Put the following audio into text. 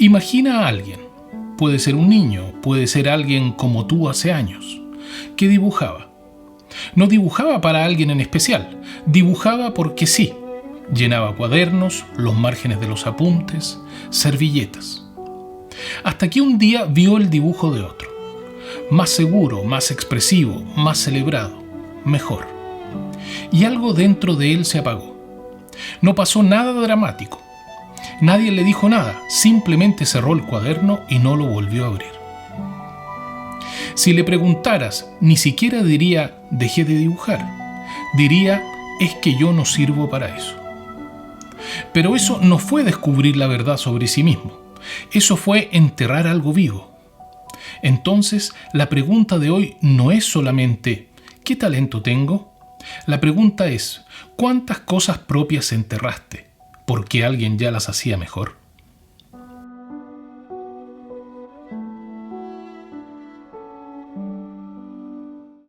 Imagina a alguien, puede ser un niño, puede ser alguien como tú hace años, que dibujaba. No dibujaba para alguien en especial, dibujaba porque sí. Llenaba cuadernos, los márgenes de los apuntes, servilletas. Hasta que un día vio el dibujo de otro. Más seguro, más expresivo, más celebrado, mejor. Y algo dentro de él se apagó. No pasó nada dramático. Nadie le dijo nada, simplemente cerró el cuaderno y no lo volvió a abrir. Si le preguntaras, ni siquiera diría, dejé de dibujar. Diría, es que yo no sirvo para eso. Pero eso no fue descubrir la verdad sobre sí mismo. Eso fue enterrar algo vivo. Entonces, la pregunta de hoy no es solamente ¿qué talento tengo? La pregunta es ¿cuántas cosas propias enterraste porque alguien ya las hacía mejor?